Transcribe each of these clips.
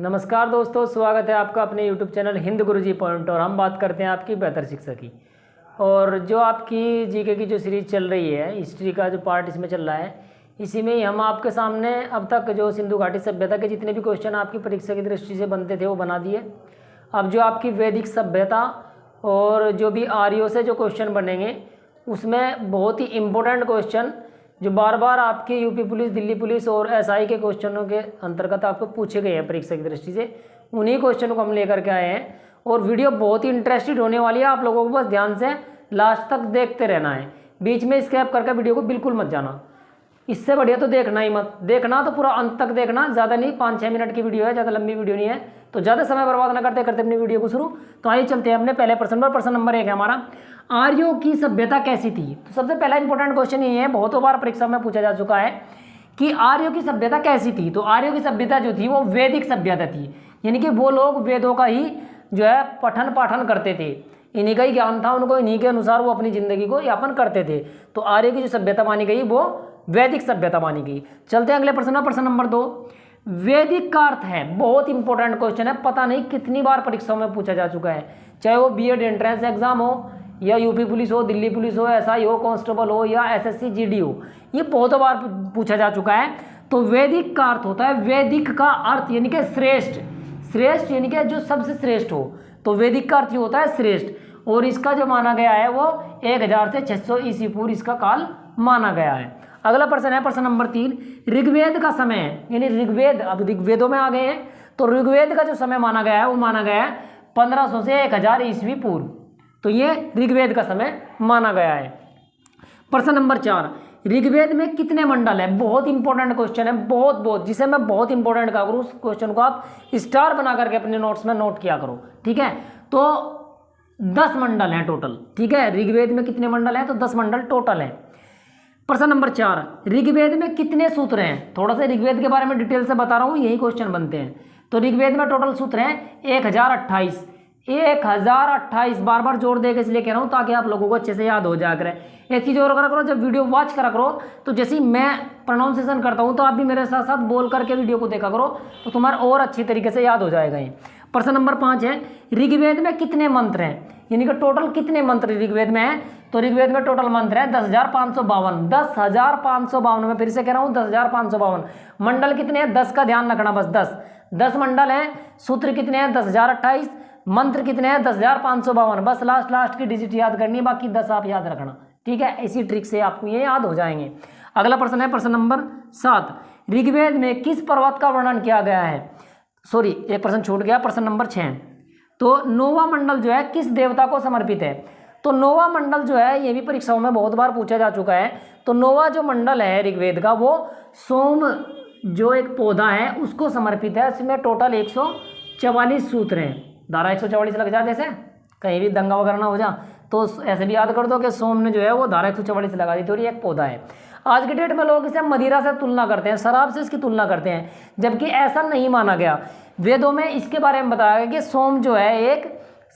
नमस्कार दोस्तों, स्वागत है आपका अपने YouTube चैनल हिंद गुरुजी पॉइंट। और हम बात करते हैं आपकी बेहतर शिक्षा की। और जो आपकी जीके की जो सीरीज़ चल रही है, हिस्ट्री का जो पार्ट इसमें चल रहा है, इसी में ही हम आपके सामने अब तक जो सिंधु घाटी सभ्यता के जितने भी क्वेश्चन आपकी परीक्षा की दृष्टि से बनते थे वो बना दिए। अब जो आपकी वैदिक सभ्यता और जो भी आर्यों से जो क्वेश्चन बनेंगे उसमें बहुत ही इम्पोर्टेंट क्वेश्चन जो बार बार आपके यूपी पुलिस, दिल्ली पुलिस और एसआई के क्वेश्चनों के अंतर्गत आपको पूछे गए हैं परीक्षा की दृष्टि से, उन्हीं क्वेश्चनों को हम लेकर के आए हैं। और वीडियो बहुत ही इंटरेस्टेड होने वाली है, आप लोगों को बस ध्यान से लास्ट तक देखते रहना है, बीच में स्किप करके वीडियो को बिल्कुल मत जाना। इससे बढ़िया तो देखना ही मत, देखना तो पूरा अंत तक देखना, ज़्यादा नहीं, 5-6 मिनट की वीडियो है, ज़्यादा लंबी वीडियो नहीं है, तो ज़्यादा समय बर्बाद न करते करते अपनी वीडियो को शुरू। तो आइए चलते हैं अपने पहले प्रश्न पर। प्रश्न नंबर 1 है हमारा, आर्यों की सभ्यता कैसी थी। तो सबसे पहला इंपॉर्टेंट क्वेश्चन ये है, बहुतों बार परीक्षा में पूछा जा चुका है कि आर्यों की सभ्यता कैसी थी। तो आर्यों की सभ्यता जो थी वो वैदिक सभ्यता थी, यानी कि वो लोग वेदों का ही जो है पठन पाठन करते थे, इन्हीं का ही ज्ञान था उनको, इन्हीं के अनुसार वो अपनी जिंदगी को यापन करते थे। तो आर्य की जो सभ्यता मानी गई वो वैदिक सभ्यता मानी गई। चलते हैं अगले प्रश्न। प्रश्न नंबर 2, वैदिक का अर्थ है, बहुत इंपॉर्टेंट क्वेश्चन है, पता नहीं कितनी बार परीक्षाओं में पूछा जा चुका है, चाहे वो बीएड एंट्रेंस एग्जाम हो या यूपी पुलिस हो, दिल्ली पुलिस हो, एसआई हो, कांस्टेबल हो या एसएससी जीडी हो, ये बहुत बार पूछा जा चुका है। तो वैदिक का अर्थ होता है, वैदिक का अर्थ यानी कि श्रेष्ठ, श्रेष्ठ यानी कि जो सबसे श्रेष्ठ हो, तो वैदिक का अर्थ ये होता है श्रेष्ठ। और इसका जो माना गया है वो 1000 से 600 ईस्वी पूर्व इसका काल माना गया है। अगला प्रश्न है प्रश्न नंबर 3, ऋग्वेद का समय, यानी ऋग्वेद, अब ऋग्वेदों में आ गए हैं, तो ऋग्वेद का जो समय माना गया है वो माना गया है 1500 से 1000 ईस्वी पूर्व, तो ये ऋग्वेद का समय माना गया है। प्रश्न नंबर 4, ऋग्वेद में कितने मंडल है। बहुत इंपॉर्टेंट क्वेश्चन है, बहुत जिसे मैं बहुत इंपॉर्टेंट कहा करूँ, उस क्वेश्चन को आप स्टार बना करके अपने नोट्स में नोट किया करो, ठीक है। तो 10 मंडल हैं टोटल, ठीक है। ऋग्वेद में कितने मंडल हैं, तो 10 मंडल टोटल हैं। प्रश्न नंबर 4, ऋग्वेद में कितने सूत्र हैं। थोड़ा सा ऋग्वेद के बारे में डिटेल से बता रहा हूँ, यही क्वेश्चन बनते हैं। तो ऋग्वेद में टोटल सूत्र हैं 1028, 1028, बार बार जोर देकर इसलिए कह रहा हूँ ताकि आप लोगों को अच्छे से याद हो जाया करे। एक चीज़ और करा करो, जब वीडियो वॉच करा करो तो जैसे ही मैं प्रोनाउंसिएशन करता हूँ तो आप भी मेरे साथ साथ बोल करके वीडियो को देखा करो, तो तुम्हारा और अच्छी तरीके से याद हो जाएगा ये। प्रश्न नंबर 5 है, ऋग्वेद में कितने मंत्र हैं, यानी कि टोटल कितने मंत्र ऋग्वेद में हैं। तो ऋग्वेद में टोटल मंत्र है 10,552, 10,552, मैं फिर से कह रहा हूँ 10,552। मंडल कितने हैं, 10 का ध्यान रखना, बस 10 मंडल हैं। सूत्र कितने हैं, 10,028, मंत्र कितने हैं, 10,552, बस लास्ट की डिजिट याद करनी है, बाकी 10 आप याद रखना, ठीक है। इसी ट्रिक से आपको ये याद हो जाएंगे। अगला प्रश्न है प्रश्न नंबर 7, ऋग्वेद में किस पर्वत का वर्णन किया गया है। सॉरी, एक प्रश्न छूट गया, प्रश्न नंबर 6। तो नौवां मंडल जो है किस देवता को समर्पित है। तो नौवां मंडल जो है ये भी परीक्षाओं में बहुत बार पूछा जा चुका है। तो नौवां जो मंडल है ऋग्वेद का वो सोम जो एक पौधा है उसको समर्पित है। इसमें टोटल 144 सूत्र हैं। धारा 144 लग जाए, जैसे कहीं भी दंगा वगैरह ना हो जा तो ऐसे भी याद कर दो कि सोम ने जो है वो धारा 144 लगा दी थी और ये एक पौधा है। आज के डेट में लोग इसे मदिरा से तुलना करते हैं, शराब से इसकी तुलना करते हैं, जबकि ऐसा नहीं माना गया। वेदों में इसके बारे में बताया गया कि सोम जो है एक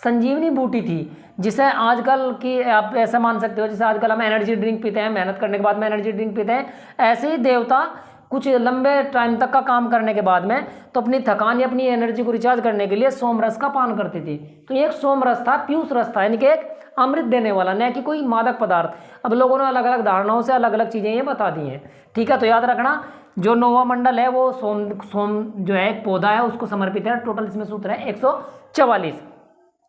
संजीवनी बूटी थी, जिसे आजकल की आप ऐसा मान सकते हो जैसे आजकल हम एनर्जी ड्रिंक पीते हैं, मेहनत करने के बाद में एनर्जी ड्रिंक पीते हैं, ऐसे ही देवता कुछ लंबे टाइम तक का काम करने के बाद में तो अपनी थकान या अपनी एनर्जी को रिचार्ज करने के लिए सोम रस का पान करते थे। तो ये एक सोम रस था, पीयूष रस था, यानी कि एक अमृत देने वाला, न कि कोई मादक पदार्थ। अब लोगों ने अलग अलग धारणाओं से अलग अलग चीज़ें ये बता दी हैं, ठीक है। तो याद रखना, जो नौवां मंडल है वो सोम जो है एक पौधा है उसको समर्पित है। टोटल इसमें सूत्र है 144।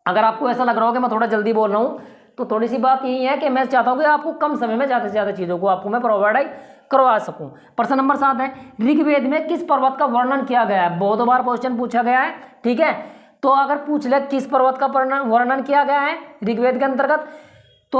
अगर आपको ऐसा लग रहा हो कि मैं थोड़ा जल्दी बोल रहा हूँ तो थोड़ी सी बात यही है कि मैं चाहता हूँ कि आपको कम समय में ज़्यादा से ज़्यादा चीज़ों को आपको मैं प्रोवाइड करवा सकूं। प्रश्न नंबर 7 है, ऋग्वेद में किस पर्वत का वर्णन किया गया है। बहुत बार क्वेश्चन पूछा गया है, ठीक है। तो अगर पूछ ले किस पर्वत का वर्णन किया गया है ऋग्वेद के अंतर्गत, तो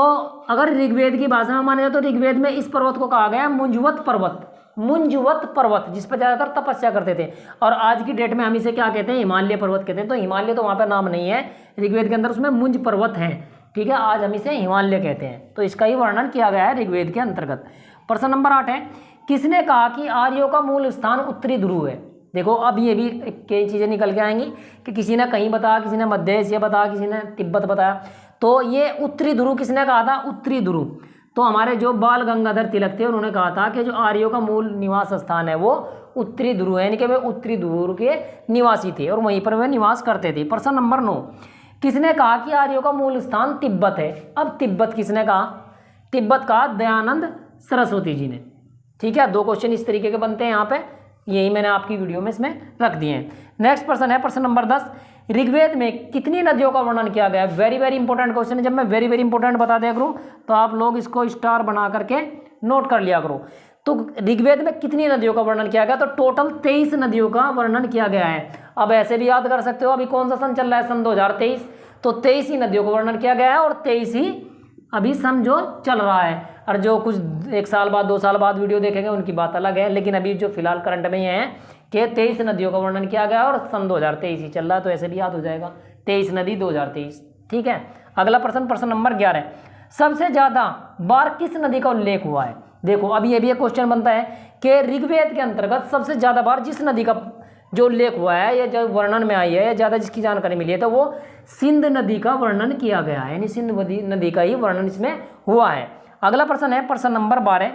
अगर ऋग्वेद की भाषा में माने तो ऋग्वेद में इस पर्वत को कहा गया है मुंजवत पर्वत, मुंजवत पर्वत, जिस पर ज़्यादातर तपस्या करते थे। और आज की डेट में हम इसे क्या कहते हैं, हिमालय पर्वत कहते हैं। तो हिमालय तो वहाँ पर नाम नहीं है ऋग्वेद के अंदर, उसमें मुंज पर्वत है, ठीक है। आज हम इसे हिमालय कहते हैं। तो इसका ही वर्णन किया गया है ऋग्वेद के अंतर्गत। प्रश्न नंबर 8 है, किसने कहा कि आर्यों का मूल स्थान उत्तरी ध्रुव है। देखो अब ये भी कई चीज़ें निकल के आएंगी कि किसी ने कहीं बताया, किसी ने मध्य एशिया बताया, किसी ने तिब्बत बताया। तो ये उत्तरी ध्रुव किसने कहा था, उत्तरी ध्रुव। तो हमारे जो बाल गंगाधर तिलक थे उन्होंने कहा था कि जो आर्यों का मूल निवास स्थान है वो उत्तरी ध्रुव है, यानी कि वे उत्तरी ध्रुव के निवासी थे और वहीं पर वे निवास करते थे। प्रश्न नंबर 9, किसने कहा कि आर्यों का मूल स्थान तिब्बत है? अब तिब्बत किसने कहा? तिब्बत कहा दयानंद सरस्वती जी ने। ठीक है, 2 क्वेश्चन इस तरीके के बनते हैं यहाँ पे, यही मैंने आपकी वीडियो में इसमें रख दिए हैं। नेक्स्ट प्रश्न है प्रश्न नंबर 10, ऋग्वेद में कितनी नदियों का वर्णन किया गया है? वेरी वेरी इंपॉर्टेंट क्वेश्चन है। जब मैं वेरी वेरी इंपॉर्टेंट बता दिया करूँ तो आप लोग इसको स्टार बना करके नोट कर लिया करो। तो ऋग्वेद में कितनी नदियों का वर्णन किया गया? तो टोटल 23 नदियों का वर्णन किया गया है। अब ऐसे भी याद कर सकते हो, अभी कौन सा सन चल रहा है? सन 2023। तो 23 ही नदियों का वर्णन किया गया है और 23 ही अभी सन जो चल रहा है। और जो कुछ 1 साल बाद 2 साल बाद वीडियो देखेंगे उनकी बात अलग है, लेकिन अभी जो फिलहाल करंट में ये है कि 23 नदियों का वर्णन किया गया और सन 2023 ही चल रहा है, तो ऐसे भी याद हो जाएगा 23 नदी 2023। ठीक है, अगला प्रश्न प्रश्न नंबर 11, सबसे ज़्यादा बार किस नदी का उल्लेख हुआ है? देखो अब ये भी एक क्वेश्चन बनता है कि ऋग्वेद के अंतर्गत सबसे ज़्यादा बार जिस नदी का जो उल्लेख हुआ है या जो वर्णन में आई है या ज़्यादा जिसकी जानकारी मिली है तो वो सिंध नदी का वर्णन किया गया है, यानी सिंध नदी का ही वर्णन इसमें हुआ है। अगला प्रश्न है प्रश्न नंबर 12,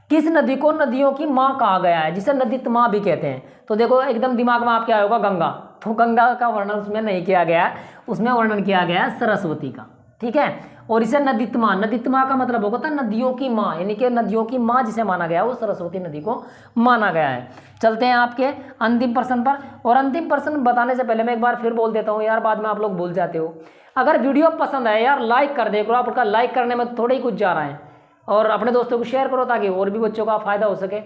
किस नदी को नदियों की माँ कहा गया है, जिसे नदी माँ भी कहते हैं? तो देखो एकदम दिमाग में आपके आया होगा गंगा, तो गंगा का वर्णन उसमें नहीं किया गया, उसमें वर्णन किया गया है सरस्वती का। ठीक है, और इसे नदीत्मा, नदीत्मा का मतलब होगा था नदियों की माँ, यानी कि नदियों की माँ जिसे माना गया है वो सरस्वती नदी को माना गया है। चलते हैं आपके अंतिम प्रश्न पर, और अंतिम प्रश्न बताने से पहले मैं एक बार फिर बोल देता हूँ यार, बाद में आप लोग भूल जाते हो। अगर वीडियो पसंद आए यार लाइक कर दे करो, आपका लाइक करने में थोड़ा ही कुछ जा रहा है, और अपने दोस्तों को शेयर करो ताकि और भी बच्चों का फ़ायदा हो सके।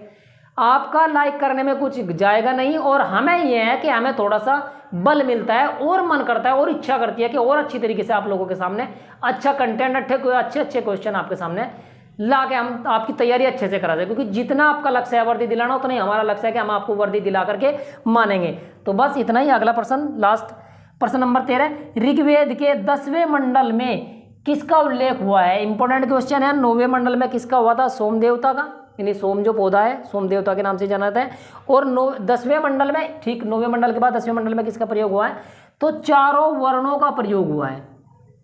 आपका लाइक करने में कुछ जाएगा नहीं, और हमें यह है कि हमें थोड़ा सा बल मिलता है और मन करता है और इच्छा करती है कि और अच्छी तरीके से आप लोगों के सामने अच्छा कंटेंट, अच्छे क्वेश्चन आपके सामने ला के हम आपकी तैयारी अच्छे से करा जाए, क्योंकि जितना आपका लक्ष्य है वर्दी दिलाना उतना ही हमारा लक्ष्य है कि हम आपको वर्दी दिला करके मानेंगे। तो बस इतना ही। अगला प्रश्न लास्ट प्रश्न नंबर 13, ऋग्वेद के 10वें मंडल में किसका उल्लेख हुआ है? इंपॉर्टेंट क्वेश्चन है। 9वें मंडल में किसका हुआ था? सोम देवता का, यानी सोम जो पौधा है सोम देवता के नाम से जाना जाता है। और 10वें मंडल में, ठीक 9वें मंडल के बाद 10वें मंडल में किसका प्रयोग हुआ है? तो चारों वर्णों का प्रयोग हुआ है,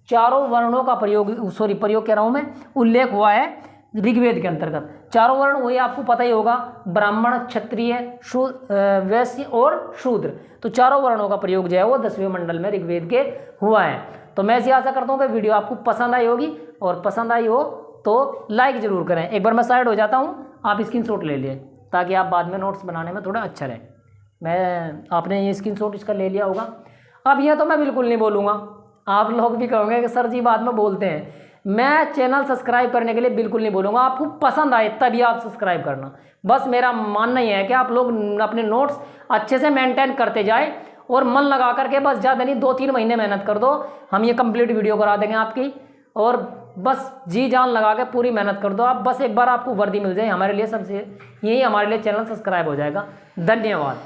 चारों वर्णों का प्रयोग, सॉरी प्रयोग कह रहा हूं मैं, उल्लेख हुआ है ऋग्वेद के अंतर्गत। चारों वर्ण वही आपको पता ही होगा, ब्राह्मण, क्षत्रिय, वैश्य और शूद्र। तो चारों वर्णों का प्रयोग जो है वो 10वें मंडल में ऋग्वेद के हुआ है। तो मैं ऐसी आशा करता हूँ कि वीडियो आपको पसंद आई होगी, और पसंद आई हो तो लाइक जरूर करें। एक बार मैं साइड हो जाता हूँ, आप स्क्रीनशॉट ले लिए ताकि आप बाद में नोट्स बनाने में थोड़ा अच्छा रहे। आपने ये स्क्रीनशॉट इसका ले लिया होगा। अब यह तो मैं बिल्कुल नहीं बोलूँगा, आप लोग भी कहोगे कि सर जी बाद में बोलते हैं। मैं चैनल सब्सक्राइब करने के लिए बिल्कुल नहीं बोलूँगा, आपको पसंद आए तभी आप सब्सक्राइब करना। बस मेरा मानना ही है कि आप लोग अपने नोट्स अच्छे से मेंटेन करते जाए और मन लगा करके, बस ज़्यादा नहीं 2-3 महीने मेहनत कर दो, हम ये कंप्लीट वीडियो करा देंगे आपकी। और बस जी जान लगा के पूरी मेहनत कर दो आप, बस एक बार आपको वर्दी मिल जाए, हमारे लिए सबसे यही हमारे लिए चैनल सब्सक्राइब हो जाएगा। धन्यवाद।